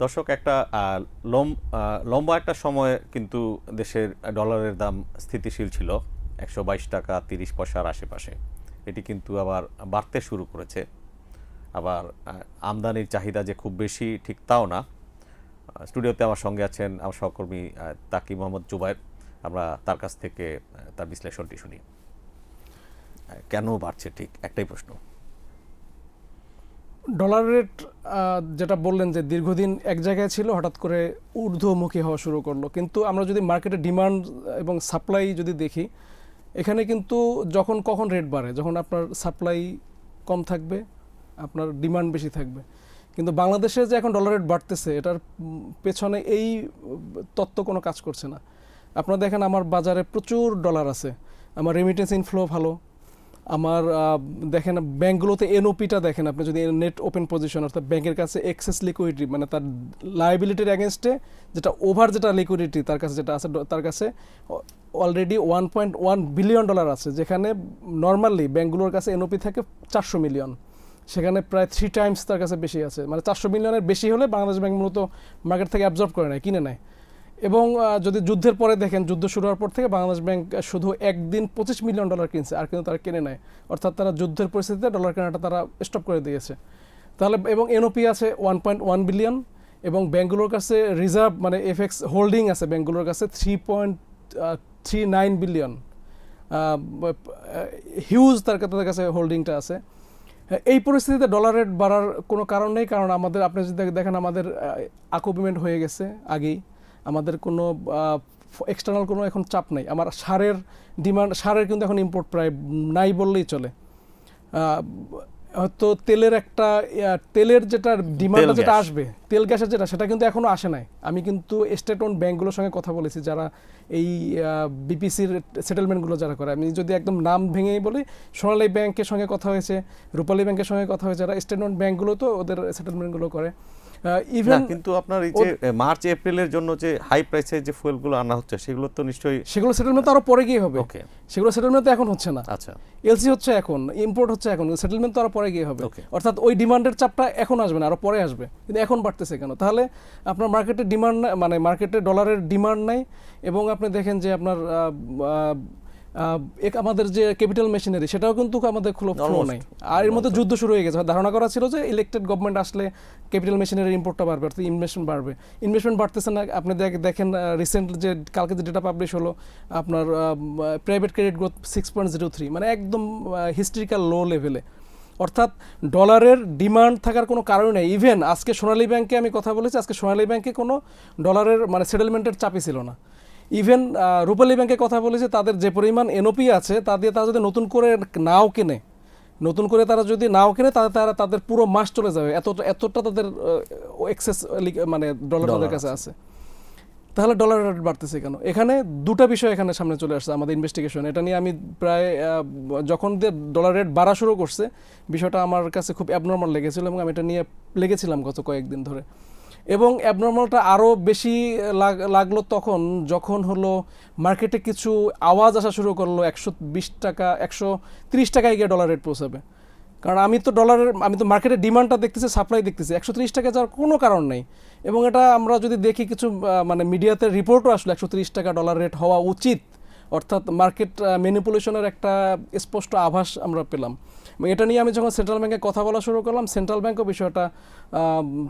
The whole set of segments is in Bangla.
দর্শক, একটা লম্বা একটা সময় কিন্তু দেশের ডলারের দাম স্থিতিশীল ছিল 122 টাকা 30 পয়সার আশেপাশে। এটি কিন্তু আবার বাড়তে শুরু করেছে। আবার আমদানির চাহিদা যে খুব বেশি ঠিক তাও না। স্টুডিওতে আমার সঙ্গে আছেন আমার সহকর্মী তাকি মোহাম্মদ জুবায়ের। আমরা তার কাছ থেকে তার বিশ্লেষণটি শুনি। কেন বাড়ছে, ঠিক একটাই প্রশ্ন। ডলার রেট যেটা বললেন যে দীর্ঘদিন এক জায়গায় ছিল, হঠাৎ করে ঊর্ধ্বমুখী হওয়া শুরু করলো। কিন্তু আমরা যদি মার্কেটে ডিমান্ড এবং সাপ্লাই যদি দেখি, এখানে কিন্তু যখন কখন রেট বাড়ে, যখন আপনার সাপ্লাই কম থাকবে, আপনার ডিমান্ড বেশি থাকবে। কিন্তু বাংলাদেশে যে এখন ডলার রেট বাড়তেছে, এটার পেছনে এই তত্ত্ব কোনো কাজ করছে না। আপনারা দেখেন আমার বাজারে প্রচুর ডলার আছে, আমার রেমিটেন্স ইনফ্লো ভালো, আমার দেখেন ব্যাঙ্কগুলোতে এনওপিটা দেখেন, আপনি যদি নেট ওপেন পজিশন অর্থাৎ ব্যাংকের কাছে এক্সেস লিকুইডিটি, মানে তার লায়াবিলিটির অ্যাগেনস্টে যেটা ওভার যেটা লিকুইডিটি তার কাছে যেটা আছে, তার কাছে অলরেডি $1.1 বিলিয়ন আছে, যেখানে নর্মালি ব্যাঙ্কগুলোর কাছে এনওপি থাকে 400 মিলিয়ন, সেখানে প্রায় 3 টাইমস তার কাছে বেশি আছে। মানে 400 মিলিয়নের বেশি হলে বাংলাদেশ ব্যাংক মূলত মার্কেট থেকে অ্যাবজর্ব করে নেয়, কিনে নেয়। এবং যদি যুদ্ধের পরে দেখেন, যুদ্ধ শুরু হওয়ার পর থেকে বাংলাদেশ ব্যাংক শুধু একদিন $25 মিলিয়ন কিনছে, আর কিন্তু তারা কিনে নেয়। অর্থাৎ তারা যুদ্ধের পরিস্থিতিতে ডলার কেনাটা তারা স্টপ করে দিয়েছে। তাহলে এবং এনওপি আছে 1.1 বিলিয়ন, এবং ব্যাঙ্কগুলোর কাছে রিজার্ভ মানে এফএক্স হোল্ডিং আছে ব্যাঙ্কগুলোর কাছে 3.39 বিলিয়ন। হিউজ তাদের কাছে হোল্ডিংটা আছে। এই পরিস্থিতিতে ডলার রেট বাড়ার কোনো কারণ নেই, কারণ আমাদের আপনি যদি দেখেন আমাদের আকোপিমেন্ট হয়ে গেছে আগেই, আমাদের কোনো এক্সটার্নাল কোনো এখন চাপ নেই। আমার সারের ডিমান্ড, সারের কিন্তু এখন ইম্পোর্ট প্রায় নাই বললেই চলে। হয়তো তেলের একটা তেলের যেটা ডিমান্ডটা যেটা আসবে, তেল গ্যাসের যেটা, সেটা কিন্তু এখনও আসে নাই। আমি কিন্তু স্টেট ওন ব্যাঙ্কগুলোর সঙ্গে কথা বলেছি, যারা এই বিপিসির সেটেলমেন্টগুলো যারা করে। আমি যদি একদম নাম ভেঙেই বলি, সোনালী ব্যাংকের সঙ্গে কথা হয়েছে, রূপালী ব্যাংকের সঙ্গে কথা হয়েছে, যারা স্টেট ওন ব্যাঙ্কগুলো তো ওদের সেটেলমেন্টগুলো করে। ইভেন কিন্তু আপনার এই যে মার্চ এপ্রিলের জন্য যে হাই প্রাইসের যে ফুয়েলগুলো আনা হচ্ছে, সেগুলো তো নিশ্চয়ই সেগুলো সেটেলমেন্ট তো আরো পরে গিয়ে হবে। সেগুলো সেটেলমেন্ট তো এখন হচ্ছে না। আচ্ছা, এলসি হচ্ছে এখন, ইম্পোর্ট হচ্ছে এখন, সেটেলমেন্ট তো আরো পরে গিয়ে হবে। অর্থাৎ ওই ডিমান্ডের চাপটা এখন আসবে না, আরো পরে আসবে। কিন্তু এখন বাড়তেছে কেন? তাহলে আপনার মার্কেটে ডিমান্ড, মানে মার্কেটে ডলারের ডিমান্ড নাই। এবং আপনি দেখেন যে আপনার আমাদের যে ক্যাপিটাল মেশিনারি, সেটাও কিন্তু আমাদের ফ্লো নাই। আর এর মধ্যে যুদ্ধ শুরু হয়ে গেছে। ধারণা করা ছিল যে ইলেক্টেড গভর্নমেন্ট আসলে ক্যাপিটাল মেশিনারি ইম্পোর্টটা বাড়বে, অর্থাৎ ইনভেস্টমেন্ট বাড়বে। ইনভেস্টমেন্ট বাড়তেছে না। আপনি দেখেন রিসেন্ট যে কালকে যে ডেটা পাবলিশ হলো, আপনার প্রাইভেট ক্রেডিট গ্রোথ 6.03, মানে একদম হিস্ট্রিক্যাল লো লেভেলে। অর্থাৎ ডলারের ডিমান্ড থাকার কোনো কারণ নেই। ইভেন আজকে সোনালী ব্যাংকে আমি কথা বলেছি, আজকে সোনালী ব্যাংকে কোনো ডলারের মানে সেটেলমেন্টের চাপই ছিল না। ইভেন রূপালী ব্যাংকে কথা বলেছে, তাদের যে পরিমাণ এনওপি আছে তা দিয়ে তারা যদি নতুন করে নাও কেনে, নতুন করে তারা যদি নাও কেনে, তারা তাদের পুরো মাস চলে যাবে, এতটা তাদের এক্সেস মানে ডলার তাদের কাছে আছে। তাহলে ডলার রেট বাড়তেছে কেন? এখানে দুটা বিষয় এখানে সামনে চলে আসছে আমাদের ইনভেস্টিগেশন। এটা নিয়ে আমি প্রায় যখন ডলার রেট বাড়া শুরু করছে, বিষয়টা আমার কাছে খুব অ্যাবনর্মাল লেগেছিল, এবং আমি এটা নিয়ে লেগেছিলাম গত কয়েকদিন ধরে। এবং অ্যাবনর্মালটা আরও বেশি লাগলো তখন যখন হলো মার্কেটে কিছু আওয়াজ আসা শুরু করলো 120 টাকা 130 টাকায় গিয়ে ডলার রেট পৌঁছাবে। কারণ আমি তো মার্কেটের ডিমান্ডটা দেখতেছি, সাপ্লাই দেখতেছি, 130 টাকা যাওয়ার কোনো কারণ নেই। এবং এটা আমরা যদি দেখি কিছু মানে মিডিয়াতে রিপোর্টও আসলে 130 টাকা ডলার রেট হওয়া উচিত, অর্থাৎ মার্কেট ম্যানিপুলেশনের একটা স্পষ্ট আভাস আমরা পেলাম। এটা নিয়ে আমি যখন সেন্ট্রাল ব্যাংকে কথা বলা শুরু করলাম, সেন্ট্রাল ব্যাংকও বিষয়টা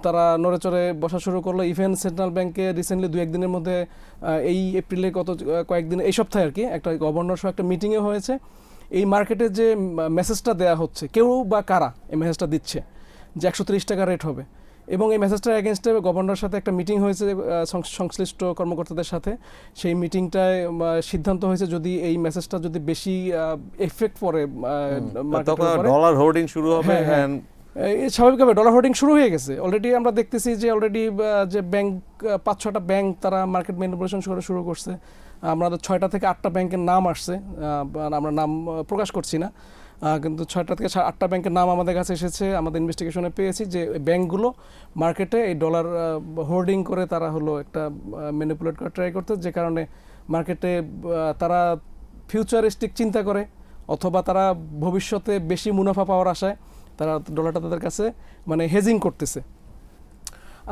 তারা নড়েচড়ে বসা শুরু করলো। ইভেন সেন্ট্রাল ব্যাংকে রিসেন্টলি 2-1 দিনের মধ্যে এই এপ্রিলে কয়েকদিন এই সপ্তাহে আর কি একটা গভর্নর সহ একটা মিটিংয়ে হয়েছে। এই মার্কেটে যে মেসেজটা দেওয়া হচ্ছে, কেউ বা কারা এই মেসেজটা দিচ্ছে যে 130 টাকা রেট হবে, এবং এই মেসেজটার এগেনস্টে গভর্নরের সাথে একটা মিটিং হয়েছে সংশ্লিষ্ট কর্মকর্তাদের সাথে। সেই মিটিংটায় সিদ্ধান্ত হয়েছে যদি এই মেসেজটা যদি বেশি এফেক্ট পড়ে ডলার হোর্ডিং শুরু হবে। স্বাভাবিকভাবে ডলার হোর্ডিং শুরু হয়ে গেছে অলরেডি। আমরা দেখতেছি যে অলরেডি যে ব্যাংক 5-6টা ব্যাংক তারা মার্কেট ম্যানিপুলেশন শুরু করছে। আমাদের 6টা থেকে 8টা ব্যাংকের নাম আসছে, আমরা নাম প্রকাশ করছি না, কিন্তু 6টা থেকে 8টা ব্যাংকের নাম আমাদের কাছে এসেছে। আমাদের ইনভেস্টিগেশনে পেয়েছি যে ব্যাংকগুলো মার্কেটে এই ডলার হোর্ডিং করে তারা হলো একটা ম্যানিপুলেট করে ট্রাই করতে, যে কারণে মার্কেটে তারা ফিউচারিস্টিক চিন্তা করে, অথবা তারা ভবিষ্যতে বেশি মুনাফা পাওয়ার আশায় তারা ডলারটা তাদের কাছে মানে হেজিং করতেছে।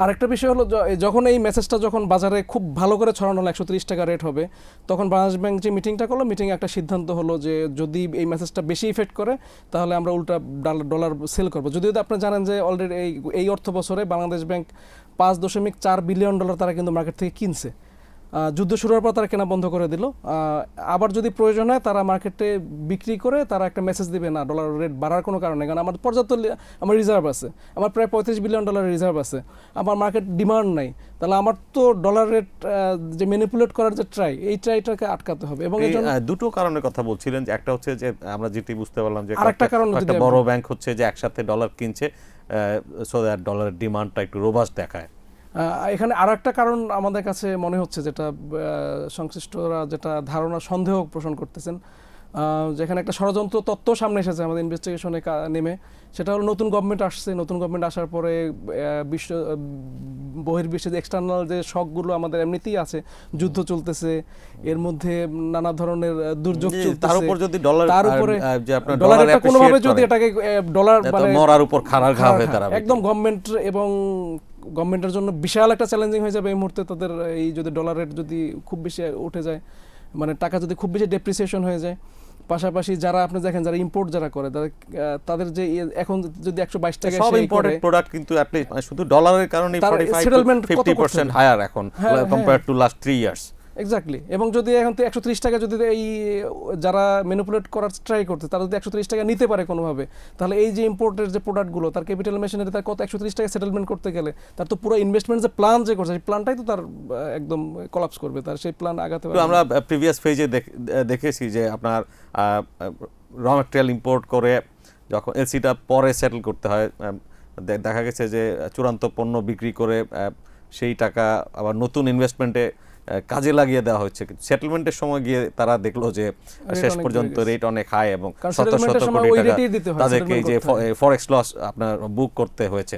আরেকটা বিষয় হলো যখন এই মেসেজটা যখন বাজারে খুব ভালো করে ছড়ানো হলো 130 টাকা রেট হবে, তখন বাংলাদেশ ব্যাংক যে মিটিংটা করলো, মিটিংয়ে একটা সিদ্ধান্ত হলো যে যদি এই মেসেজটা বেশি ইফেক্ট করে তাহলে আমরা উল্টা ডলার সেল করবো। যদিও আপনি জানেন যে অলরেডি এই অর্থ বছরে বাংলাদেশ ব্যাংক $5.4 বিলিয়ন তারা কিন্তু মার্কেট থেকে কিনছে। যুদ্ধ শুরু হওয়ার পর তারা কেনা বন্ধ করে দিল। আবার যদি প্রয়োজন হয় তারা মার্কেটে বিক্রি করে তারা একটা মেসেজ দিবে, না ডলার রেট বাড়ার কোনো কারণ নেই, কারণ আমার পর্যাপ্ত আমার রিজার্ভ আছে, আমার প্রায় $35 বিলিয়ন রিজার্ভ আছে, আমার মার্কেট ডিমান্ড নাই, তাহলে আমার তো ডলার রেট যে ম্যানিপুলেট করার যে এই ট্রাইটাকে আটকাতে হবে। এবং দুটো কারণের কথা বলছিলেন, যে একটা হচ্ছে যে আমরা যেটি বুঝতে পারলাম যে আরেকটা কারণ একটা বড় ব্যাংক হচ্ছে যে একসাথে ডলার কিনছে, সো দ্যাট ডলারের ডিমান্ডটা একটু রোবাস্ট দেখায়। এখানে আরো একটা কারণ আমাদের কাছে মনে হচ্ছে, যেটা সংশ্লিষ্টরা যেটা ধারণা সন্দেহ পোষণ করতেছেন, যেখানে একটা ষড়যন্ত্র তত্ত্ব সামনে এসেছে আমাদের ইনভেস্টিগেশনে নেমে, সেটা হলো নতুন গভর্নমেন্ট আসছে। নতুন গভর্নমেন্ট আসার পরে বহির্বিশ্বে যে এক্সটার্নাল যে শকগুলো আমাদের এমনিতেই আছে, যুদ্ধ চলতেছে, এর মধ্যে নানা ধরনের দুর্যোগ চলতেছে, তার উপর যদি তার উপরে ডলারটা কোনোভাবে যদি এটাকে ডলার মানে মরার উপর খাড়ার ঘা হয়ে দাঁড়াবে, একদম গভর্নমেন্ট এবং গভর্নমেন্টের জন্য বিশাল একটা চ্যালেঞ্জিং হয়ে যাবে এই মুহূর্তে। তাদের এই যদি ডলার রেট যদি খুব বেশি উঠে যায়, মানে টাকা যদি খুব বেশি ডেপ্রিসিয়েশন হয়ে যায়, পাশাপাশি যারা আপনি দেখেন যারা ইম্পোর্ট যারা করে তাদের যে এখন যদি 122 টাকা সব ইম্পোর্টেড প্রোডাক্ট কিন্তু শুধু ডলারের কারণে 45-50% হায়ার এখন compare to last 3 years. Exactly. এবং যদি এখন 130 টাকা যদি এই যারা ম্যানিপুলেট করার ট্রাই করতে তারা যদি 130 টাকা নিতে পারে কোনোভাবে, তাহলে এই যে ইম্পোর্টের যে প্রোডাক্টগুলো তার ক্যাপিটাল মেশিনারি তার কত 130 টাকা সেটেলমেন্ট করতে গেলে তার তো পুরো ইনভেস্টমেন্ট যে প্ল্যান যে করছে সেই প্ল্যানটাই তো তার একদম কোলাপস করবে, তার সেই প্ল্যান আগাতে পারবে। আমরা প্রিভিয়াস ফেজে দেখেছি যে আপনার র ম্যাটেরিয়াল ইম্পোর্ট করে যখন এলসিটা পরে সেটেল করতে হয়, দেখা গেছে যে চূড়ান্ত পণ্য বিক্রি করে সেই টাকা আবার নতুন ইনভেস্টমেন্টে কাজে লাগিয়ে দেওয়া হচ্ছে, কিন্তু সেটেলমেন্টের সময় গিয়ে তারা দেখলো যে শেষ পর্যন্ত রেট অনেক হাই এবং শত শত কোটি টাকা তাদেরকে যে ফরেক্স লস আপনার বুক করতে হয়েছে।